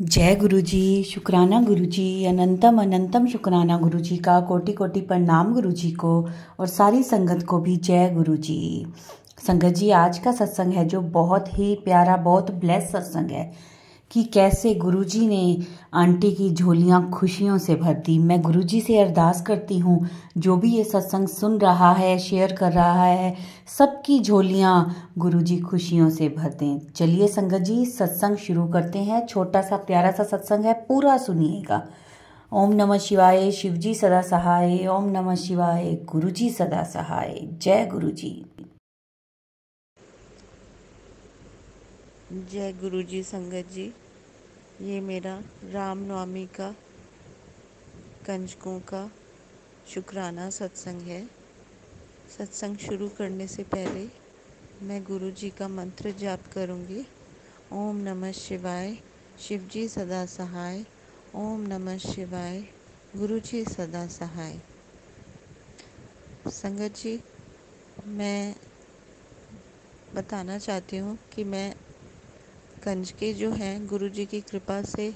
जय गुरु जी। शुक्राना गुरु जी। अनंतम अनंतम शुक्राना गुरु जी का। कोटि कोटि प्रणाम गुरु जी को और सारी संगत को भी जय गुरु जी। संगत जी, आज का सत्संग है जो बहुत ही प्यारा, बहुत ब्लेस सत्संग है कि कैसे गुरुजी ने आंटी की झोलियां खुशियों से भर दी। मैं गुरुजी से अरदास करती हूँ, जो भी ये सत्संग सुन रहा है, शेयर कर रहा है, सबकी झोलियां गुरुजी खुशियों से भर दें। चलिए संगत जी, सत्संग शुरू करते हैं। छोटा सा प्यारा सा सत्संग है, पूरा सुनिएगा। ओम नमः शिवाय, शिवजी सदा सहाय। ओम नमः शिवाय, गुरुजी सदा सहाय। जय गुरुजी। जय गुरु जी। संगत जी, ये मेरा रामनवमी का कंजकों का शुक्राना सत्संग है। सत्संग शुरू करने से पहले मैं गुरु जी का मंत्र जाप करूँगी। ओम नमः शिवाय, शिवजी सदा सहाय। ओम नमः शिवाय, गुरु जी सदा सहाय। संगत जी, मैं बताना चाहती हूँ कि मैं कंजके जो हैं गुरु जी की कृपा से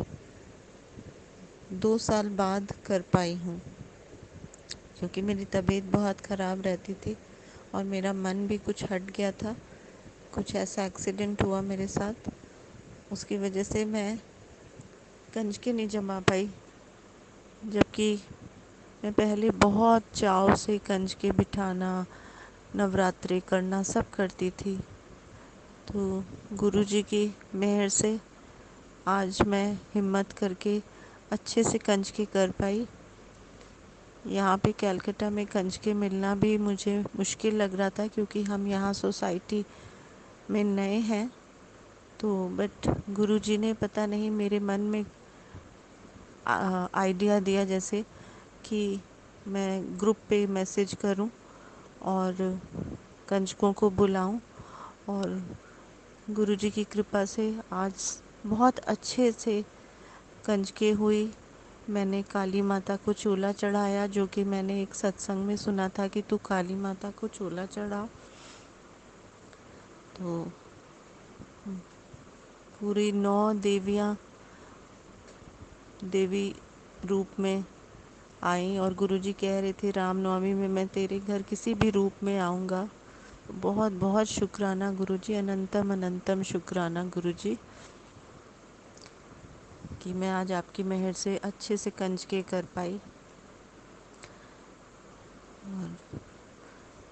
2 साल बाद कर पाई हूँ, क्योंकि मेरी तबीयत बहुत ख़राब रहती थी और मेरा मन भी कुछ हट गया था। कुछ ऐसा एक्सीडेंट हुआ मेरे साथ, उसकी वजह से मैं कंजके नहीं जमा पाई। जबकि मैं पहले बहुत चाव से कंजके बिठाना, नवरात्रि करना सब करती थी। तो गुरुजी की मेहर से आज मैं हिम्मत करके अच्छे से कंजके कर पाई। यहाँ पे कलकत्ता में कंजके मिलना भी मुझे मुश्किल लग रहा था, क्योंकि हम यहाँ सोसाइटी में नए हैं। तो बट गुरुजी ने पता नहीं मेरे मन में आइडिया दिया, जैसे कि मैं ग्रुप पे मैसेज करूं और कंजकों को बुलाऊं। और गुरुजी की कृपा से आज बहुत अच्छे से कंजके हुई। मैंने काली माता को चूल्हा चढ़ाया, जो कि मैंने एक सत्संग में सुना था कि तू काली माता को चूल्हा चढ़ा। तो पूरी 9 देवियाँ देवी रूप में आई और गुरुजी कह रहे थे रामनवमी में मैं तेरे घर किसी भी रूप में आऊँगा। बहुत बहुत शुक्राना गुरुजी, अनंतम अनंतम शुक्राना गुरुजी, कि मैं आज आपकी मेहर से अच्छे से कंजके कर पाई। और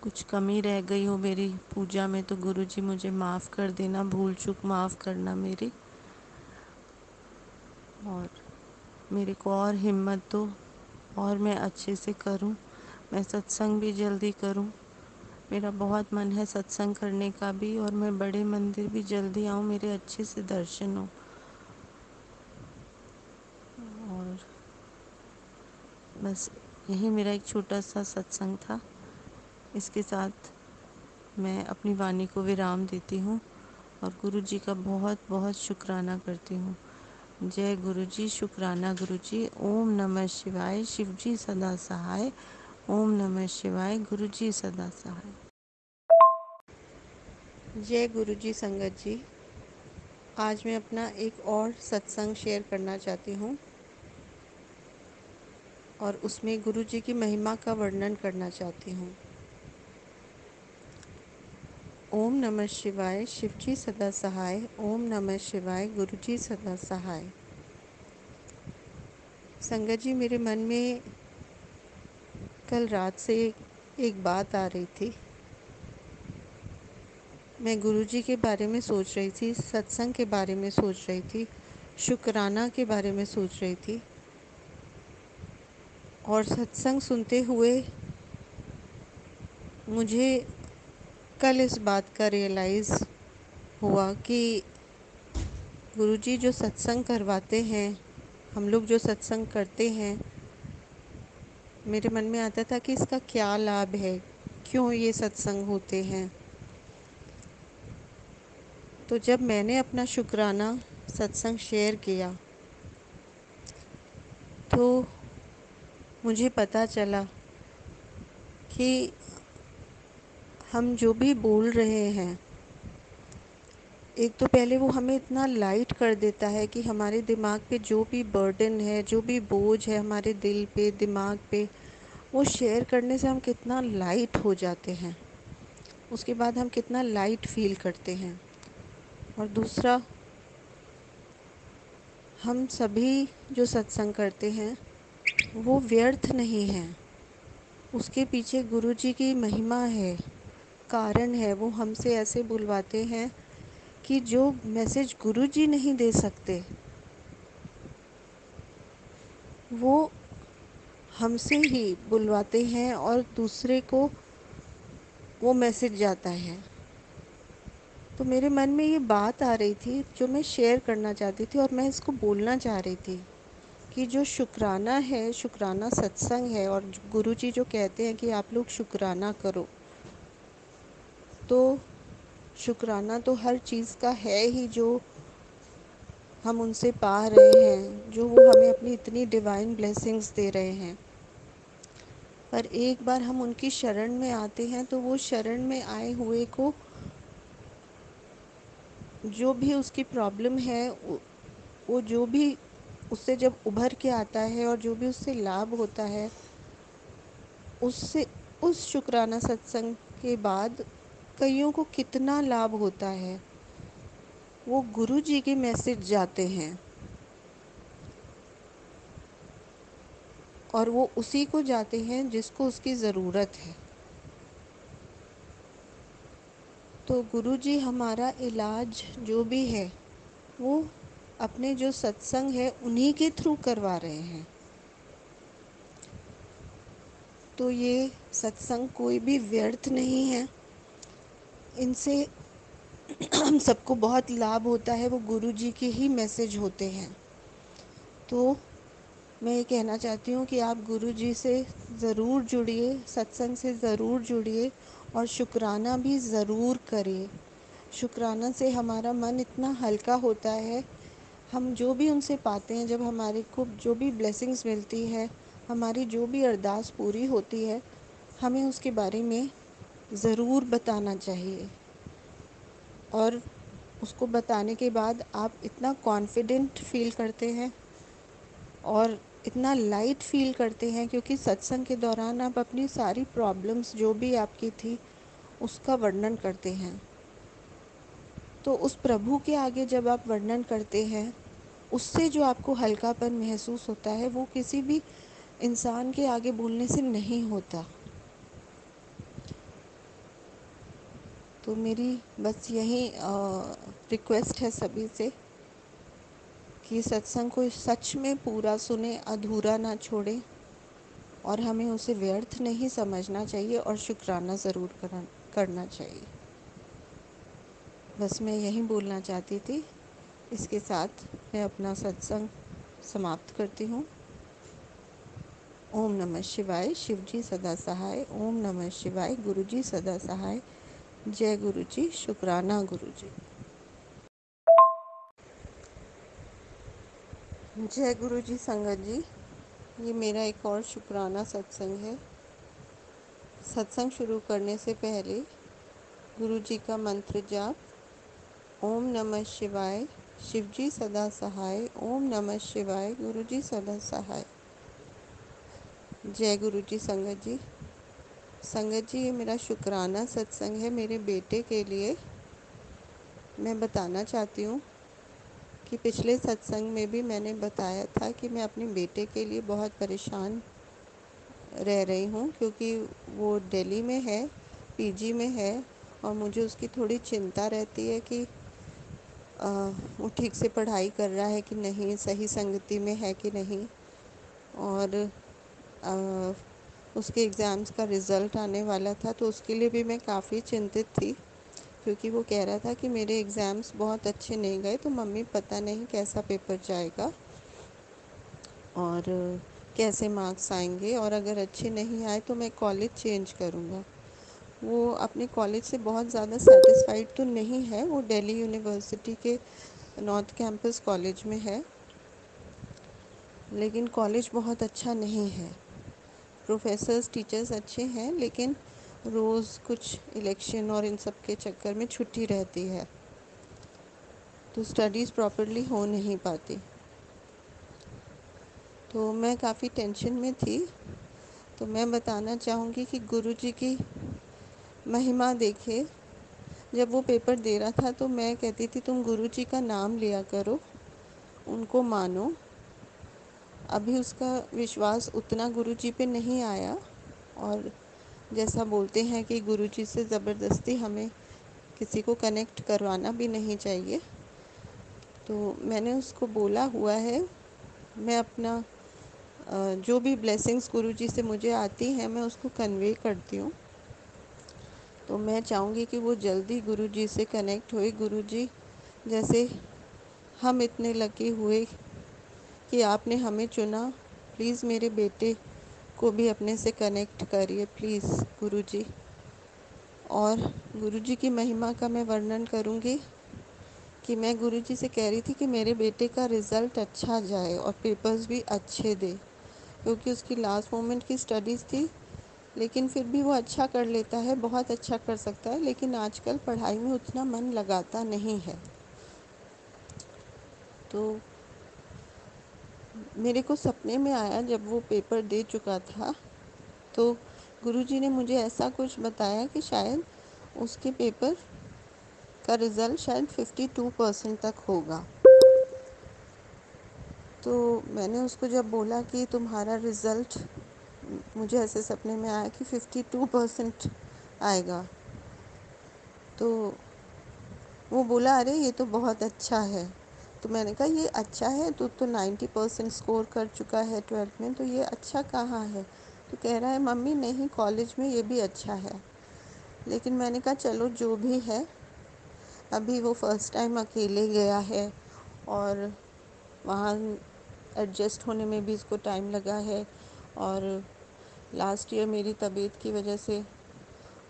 कुछ कमी रह गई हो मेरी पूजा में तो गुरुजी मुझे माफ़ कर देना, भूल चूक माफ़ करना मेरी, और मेरे को और हिम्मत दो और मैं अच्छे से करूं। मैं सत्संग भी जल्दी करूं। मेरा बहुत मन है सत्संग करने का भी, और मैं बड़े मंदिर भी जल्दी आऊं, मेरे अच्छे से दर्शन हो। और बस यही मेरा एक छोटा सा सत्संग था। इसके साथ मैं अपनी वाणी को विराम देती हूँ और गुरु जी का बहुत बहुत शुक्राना करती हूँ। जय गुरु जी। शुक्राना गुरु जी। ओम नमः शिवाय, शिवजी सदा सहाय। ओम नमः शिवाय, गुरु जी सदा सहाय। जय गुरु जी। संगत जी, आज मैं अपना एक और सत्संग शेयर करना चाहती हूँ और उसमें गुरु जी की महिमा का वर्णन करना चाहती हूँ। ओम नमः शिवाय, शिवजी सदा सहाय। ओम नमः शिवाय, गुरु जी सदा सहाय। संगत जी, मेरे मन में कल रात से एक बात आ रही थी। मैं गुरुजी के बारे में सोच रही थी, सत्संग के बारे में सोच रही थी, शुक्राना के बारे में सोच रही थी। और सत्संग सुनते हुए मुझे कल इस बात का रियलाइज़ हुआ कि गुरुजी जो सत्संग करवाते हैं, हम लोग जो सत्संग करते हैं, मेरे मन में आता था कि इसका क्या लाभ है, क्यों ये सत्संग होते हैं। तो जब मैंने अपना शुक्राना सत्संग शेयर किया तो मुझे पता चला कि हम जो भी बोल रहे हैं, एक तो पहले वो हमें इतना लाइट कर देता है कि हमारे दिमाग पे जो भी बर्डन है, जो भी बोझ है हमारे दिल पे, दिमाग पे, वो शेयर करने से हम कितना लाइट हो जाते हैं। उसके बाद हम कितना लाइट फील करते हैं। और दूसरा, हम सभी जो सत्संग करते हैं वो व्यर्थ नहीं है। उसके पीछे गुरुजी की महिमा है, कारण है। वो हमसे ऐसे बुलवाते हैं कि जो मैसेज गुरुजी नहीं दे सकते, वो हमसे ही बुलवाते हैं और दूसरे को वो मैसेज जाता है। तो मेरे मन में ये बात आ रही थी जो मैं शेयर करना चाहती थी, और मैं इसको बोलना चाह रही थी कि जो शुक्राना है, शुक्राना सत्संग है, और गुरुजी जो कहते हैं कि आप लोग शुक्राना करो, तो शुक्राना तो हर चीज़ का है ही जो हम उनसे पा रहे हैं, जो वो हमें अपनी इतनी डिवाइन ब्लेसिंग्स दे रहे हैं। पर एक बार हम उनकी शरण में आते हैं तो वो शरण में आए हुए को जो भी उसकी प्रॉब्लम है, वो जो भी उससे जब उभर के आता है और जो भी उससे लाभ होता है, उससे उस शुक्राना सत्संग के बाद कईयों को कितना लाभ होता है। वो गुरु जी के मैसेज जाते हैं और वो उसी को जाते हैं जिसको उसकी ज़रूरत है। तो गुरु जी हमारा इलाज जो भी है वो अपने जो सत्संग है उन्हीं के थ्रू करवा रहे हैं। तो ये सत्संग कोई भी व्यर्थ नहीं है। इनसे हम सबको बहुत लाभ होता है, वो गुरु जी के ही मैसेज होते हैं। तो मैं ये कहना चाहती हूँ कि आप गुरु जी से ज़रूर जुड़िए, सत्संग से ज़रूर जुड़िए और शुक्राना भी ज़रूर करिए। शुक्राना से हमारा मन इतना हल्का होता है। हम जो भी उनसे पाते हैं, जब हमारे को जो भी ब्लेसिंग्स मिलती है, हमारी जो भी अरदास पूरी होती है, हमें उसके बारे में ज़रूर बताना चाहिए। और उसको बताने के बाद आप इतना कॉन्फिडेंट फील करते हैं और इतना लाइट फील करते हैं, क्योंकि सत्संग के दौरान आप अपनी सारी प्रॉब्लम्स जो भी आपकी थी उसका वर्णन करते हैं। तो उस प्रभु के आगे जब आप वर्णन करते हैं, उससे जो आपको हल्कापन महसूस होता है वो किसी भी इंसान के आगे बोलने से नहीं होता। तो मेरी बस यही रिक्वेस्ट है सभी से कि सत्संग को सच में पूरा सुने, अधूरा ना छोड़े, और हमें उसे व्यर्थ नहीं समझना चाहिए और शुक्राना ज़रूर करना चाहिए। बस मैं यही बोलना चाहती थी। इसके साथ मैं अपना सत्संग समाप्त करती हूँ। ओम नमः शिवाय। शिवजी सदा सहाय। ओम नमः शिवाय। गुरुजी सदा सहाय। जय गुरुजी। शुक्राना गुरुजी। जय गुरुजी संगत जी। ये मेरा एक और शुक्राना सत्संग है। सत्संग शुरू करने से पहले गुरुजी का मंत्र जाप। ओम नमः शिवाय। शिवजी सदा सहाय। ओम नमः शिवाय। गुरुजी सदा सहाय। जय गुरुजी संगत जी। संगत जी, ये मेरा शुक्राना सत्संग है मेरे बेटे के लिए। मैं बताना चाहती हूँ कि पिछले सत्संग में भी मैंने बताया था कि मैं अपने बेटे के लिए बहुत परेशान रह रही हूँ, क्योंकि वो दिल्ली में है, पीजी में है, और मुझे उसकी थोड़ी चिंता रहती है कि वो ठीक से पढ़ाई कर रहा है कि नहीं, सही संगति में है कि नहीं। और उसके एग्ज़ाम्स का रिज़ल्ट आने वाला था, तो उसके लिए भी मैं काफ़ी चिंतित थी, क्योंकि वो कह रहा था कि मेरे एग्ज़ाम्स बहुत अच्छे नहीं गए, तो मम्मी पता नहीं कैसा पेपर जाएगा और कैसे मार्क्स आएंगे, और अगर अच्छे नहीं आए तो मैं कॉलेज चेंज करूँगा। वो अपने कॉलेज से बहुत ज़्यादा सेटिस्फाइड तो नहीं है। वो दिल्ली यूनिवर्सिटी के नॉर्थ कैंपस कॉलेज में है, लेकिन कॉलेज बहुत अच्छा नहीं है। प्रोफेसर्स, टीचर्स अच्छे हैं, लेकिन रोज़ कुछ इलेक्शन और इन सब के चक्कर में छुट्टी रहती है। तो स्टडीज़ प्रॉपरली हो नहीं पाती। तो मैं काफ़ी टेंशन में थी। तो मैं बताना चाहूँगी कि गुरुजी की महिमा देखिए। जब वो पेपर दे रहा था तो मैं कहती थी तुम गुरुजी का नाम लिया करो, उनको मानो। अभी उसका विश्वास उतना गुरुजी पे नहीं आया, और जैसा बोलते हैं कि गुरुजी से ज़बरदस्ती हमें किसी को कनेक्ट करवाना भी नहीं चाहिए। तो मैंने उसको बोला हुआ है, मैं अपना जो भी ब्लेसिंग्स गुरुजी से मुझे आती हैं मैं उसको कन्वे करती हूँ। तो मैं चाहूँगी कि वो जल्दी गुरुजी से कनेक्ट होए। गुरुजी, जैसे हम इतने लकी हुए कि आपने हमें चुना, प्लीज़ मेरे बेटे को भी अपने से कनेक्ट करिए प्लीज़ गुरुजी। और गुरुजी की महिमा का मैं वर्णन करूँगी कि मैं गुरुजी से कह रही थी कि मेरे बेटे का रिज़ल्ट अच्छा जाए और पेपर्स भी अच्छे दे, क्योंकि उसकी लास्ट मोमेंट की स्टडीज़ थी। लेकिन फिर भी वो अच्छा कर लेता है, बहुत अच्छा कर सकता है, लेकिन आजकल पढ़ाई में उतना मन लगाता नहीं है। तो मेरे को सपने में आया जब वो पेपर दे चुका था, तो गुरुजी ने मुझे ऐसा कुछ बताया कि शायद उसके पेपर का रिज़ल्ट शायद 52% तक होगा। तो मैंने उसको जब बोला कि तुम्हारा रिज़ल्ट, मुझे ऐसे सपने में आया कि 52% आएगा, तो वो बोला अरे ये तो बहुत अच्छा है। तो मैंने कहा ये अच्छा है, तो 90% स्कोर कर चुका है 12th में, तो ये अच्छा कहाँ है? तो कह रहा है मम्मी नहीं, कॉलेज में ये भी अच्छा है। लेकिन मैंने कहा चलो जो भी है, अभी वो फ़र्स्ट टाइम अकेले गया है और वहाँ एडजस्ट होने में भी इसको टाइम लगा है, और लास्ट ईयर मेरी तबीयत की वजह से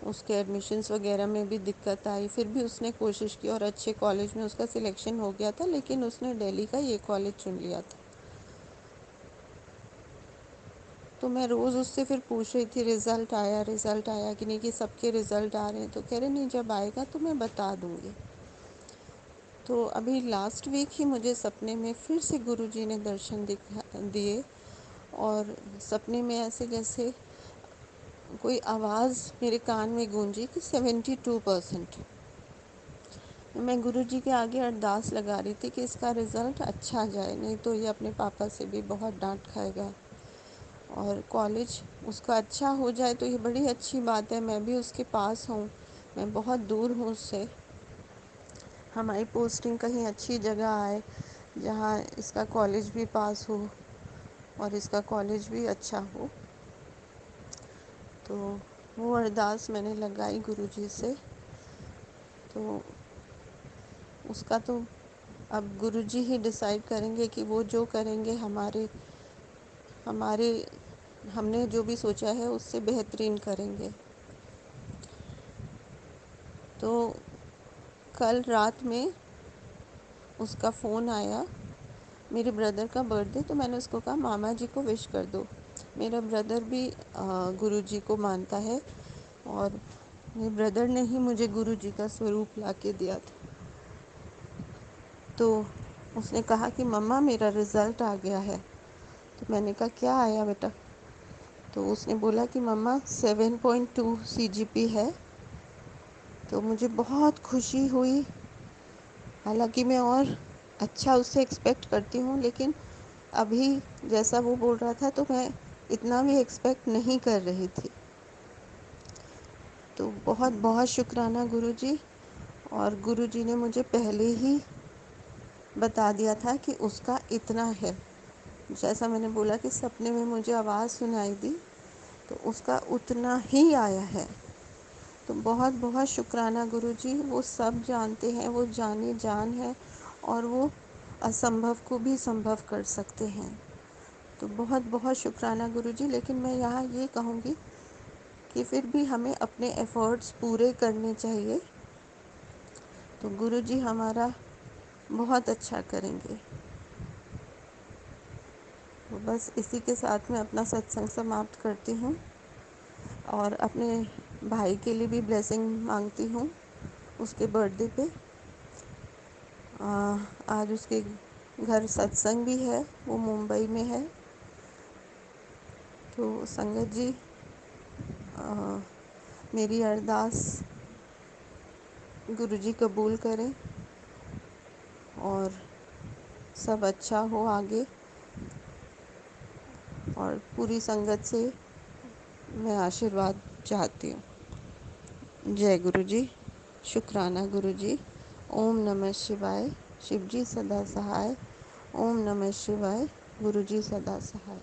उसके एडमिशन्स वगैरह में भी दिक्कत आई। फिर भी उसने कोशिश की और अच्छे कॉलेज में उसका सिलेक्शन हो गया था, लेकिन उसने दिल्ली का ये कॉलेज चुन लिया था। तो मैं रोज़ उससे फिर पूछ रही थी रिज़ल्ट आया कि नहीं, कि सबके रिज़ल्ट आ रहे हैं? तो कह रहे नहीं, जब आएगा तो मैं बता दूँगी। तो अभी लास्ट वीक ही मुझे सपने में फिर से गुरुजी ने दर्शन दिए, और सपने में ऐसे जैसे कोई आवाज़ मेरे कान में गूंजी कि 72%। मैं गुरुजी के आगे अरदास लगा रही थी कि इसका रिज़ल्ट अच्छा जाए, नहीं तो ये अपने पापा से भी बहुत डांट खाएगा। और कॉलेज उसका अच्छा हो जाए तो ये बड़ी अच्छी बात है, मैं भी उसके पास हूँ, मैं बहुत दूर हूँ उससे। हमारी पोस्टिंग कहीं अच्छी जगह आए जहाँ इसका कॉलेज भी पास हो और इसका कॉलेज भी अच्छा हो। तो वो अरदास मैंने लगाई गुरुजी से। तो उसका तो अब गुरुजी ही डिसाइड करेंगे कि वो जो करेंगे हमारे हमारे हमने जो भी सोचा है उससे बेहतरीन करेंगे। तो कल रात में उसका फ़ोन आया, मेरे ब्रदर का बर्थडे, तो मैंने उसको कहा मामा जी को विश कर दो। मेरा ब्रदर भी गुरुजी को मानता है, और मेरे ब्रदर ने ही मुझे गुरुजी का स्वरूप ला के दिया था। तो उसने कहा कि मम्मा मेरा रिज़ल्ट आ गया है। तो मैंने कहा क्या आया बेटा? तो उसने बोला कि मम्मा 7.2 CGP है। तो मुझे बहुत खुशी हुई। हालांकि मैं और अच्छा उससे एक्सपेक्ट करती हूँ, लेकिन अभी जैसा वो बोल रहा था तो मैं इतना भी एक्सपेक्ट नहीं कर रही थी। तो बहुत बहुत शुक्राना गुरुजी। और गुरुजी ने मुझे पहले ही बता दिया था कि उसका इतना है। जैसा मैंने बोला कि सपने में मुझे आवाज़ सुनाई दी, तो उसका उतना ही आया है। तो बहुत बहुत शुक्राना गुरुजी, वो सब जानते हैं, वो जाने जान है, और वो असंभव को भी संभव कर सकते हैं। तो बहुत बहुत शुक्राना गुरुजी। लेकिन मैं यहाँ ये कहूँगी कि फिर भी हमें अपने एफ़र्ट्स पूरे करने चाहिए, तो गुरुजी हमारा बहुत अच्छा करेंगे। तो बस इसी के साथ मैं अपना सत्संग समाप्त करती हूँ, और अपने भाई के लिए भी ब्लेसिंग मांगती हूँ उसके बर्थडे पे। आज उसके घर सत्संग भी है, वो मुंबई में है। तो संगत जी, मेरी अरदास गुरुजी कबूल करें और सब अच्छा हो आगे। और पूरी संगत से मैं आशीर्वाद चाहती हूँ। जय गुरुजी, शुक्राना गुरुजी। ओम नमः शिवाय। शिवजी सदा सहाय। ओम नमः शिवाय। गुरुजी सदा सहाय।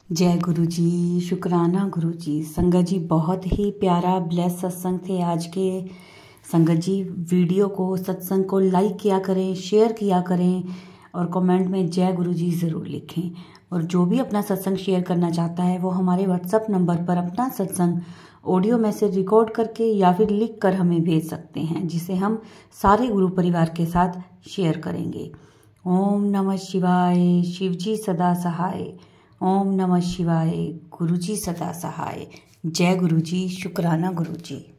जय गुरु जी, शुक्राना गुरु जी। संगत जी, बहुत ही प्यारा ब्लेस सत्संग थे आज के। संगत जी, वीडियो को, सत्संग को लाइक किया करें, शेयर किया करें और कमेंट में जय गुरु जी ज़रूर लिखें। और जो भी अपना सत्संग शेयर करना चाहता है वो हमारे व्हाट्सएप नंबर पर अपना सत्संग ऑडियो मैसेज रिकॉर्ड करके या फिर लिख कर हमें भेज सकते हैं, जिसे हम सारे गुरु परिवार के साथ शेयर करेंगे। ओम नमः शिवाय। शिवजी सदा सहाय। ओम नमः शिवाय। गुरुजी सदा सहाय। जय गुरु जी, शुक्राना गुरु जी।